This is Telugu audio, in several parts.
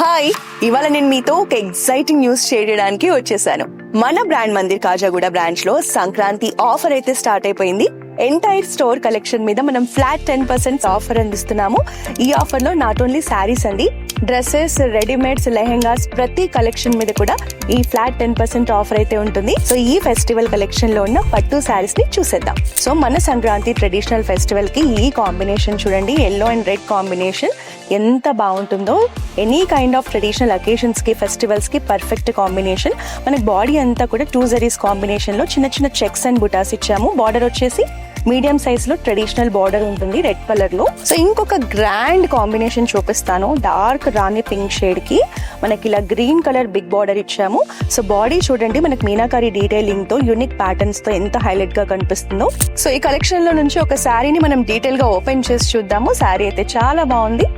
హాయ్, ఇవాళ నేను మీతో ఒక ఎక్సైటింగ్ న్యూస్ షేర్ చేయడానికి వచ్చేసాను. మన బ్రాండ్ మందిర్ కాజాగూడ బ్రాంచ్ లో సంక్రాంతి ఆఫర్ అయితే స్టార్ట్ అయిపోయింది. ఎంటైర్ స్టోర్ కలెక్షన్ మీద మనం ఫ్లాట్ 10% ఆఫర్ అందిస్తున్నాము. ఈ ఆఫర్ లో నాట్ ఓన్లీ శారీస్ అండి, డ్రెస్సెస్, రెడీమేడ్స్, లెహెంగాస్ ప్రతి కలెక్షన్ మీద కూడా ఈ ఫ్లాట్ 10% ఆఫర్ అయితే ఉంటుంది. సో ఈ ఫెస్టివల్ కలెక్షన్ లో ఉన్న పట్టు శారీస్ ని చూసేద్దాం. సో మన సంక్రాంతి ట్రెడిషనల్ ఫెస్టివల్ కి ఈ కాంబినేషన్ చూడండి, ఎల్లో అండ్ రెడ్ కాంబినేషన్ ఎంత బాగుంటుందో. Any kind of traditional occasions కి, ఫెస్టివల్స్ కి పర్ఫెక్ట్ కాంబినేషన్. మనకి బాడీ అంతా కూడా 2 జరీస్ కాంబినేషన్ లో చిన్న చిన్న చెక్స్ అండ్ బుటాస్ ఇచ్చాము. బార్డర్ వచ్చేసి మీడియం సైజ్ లో ట్రెడిషనల్ బార్డర్ ఉంటుంది రెడ్ కలర్ లో. సో ఇంకొక గ్రాండ్ కాంబినేషన్ చూపిస్తాను. డార్క్ రాణి పింక్ షేడ్ కి మనకి ఇలా గ్రీన్ కలర్ బిగ్ బార్డర్ ఇచ్చాము. సో బాడీ చూడండి, మనకి మీనాకారి డీటెయిలింగ్ తో యూనిక్ ప్యాటర్న్స్ తో ఎంత హైలైట్ గా కనిపిస్తుందో. సో ఈ కలెక్షన్ లో నుంచి ఒక శారీని మనం డీటెయిల్ గా ఓపెన్ చేసి చూద్దాము. శారీ అయితే చాలా బాగుంది.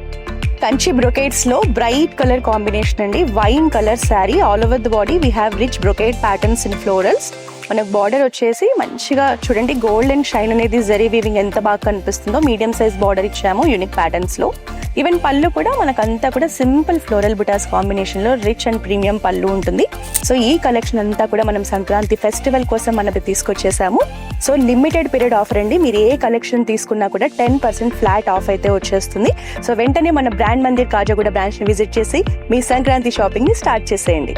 కంచి బ్రొకేట్స్ లో బ్రైట్ కలర్ కాంబినేషన్ అండి. Wine colour sari. All over the body we have rich brocade patterns in florals. మనకు బార్డర్ వచ్చేసి మంచిగా చూడండి, గోల్డ్ అండ్ షైన్ అనేది జరీ వీవింగ్ ఎంత బాగా కనిపిస్తుందో. మీడియం సైజ్ బార్డర్ ఇచ్చాము యూనిక్ ప్యాటర్న్స్ లో. ఈవెన్ పళ్ళు కూడా మనకంతా కూడా సింపుల్ ఫ్లోరల్ బుటాస్ కాంబినేషన్ లో రిచ్ అండ్ ప్రీమియం పళ్ళు ఉంటుంది. సో ఈ కలెక్షన్ అంతా కూడా మనం సంక్రాంతి ఫెస్టివల్ కోసం మనకి తీసుకొచ్చేసాము. సో లిమిటెడ్ పీరియడ్ ఆఫర్ అండి. మీరు ఏ కలెక్షన్ తీసుకున్నా కూడా 10% ఫ్లాట్ ఆఫ్ అయితే వచ్చేస్తుంది. సో వెంటనే మన బ్రాండ్ మందిర్ కాజాగూడ బ్రాంచ్ ని విజిట్ చేసి మీ సంక్రాంతి షాపింగ్ ని స్టార్ట్ చేసేయండి.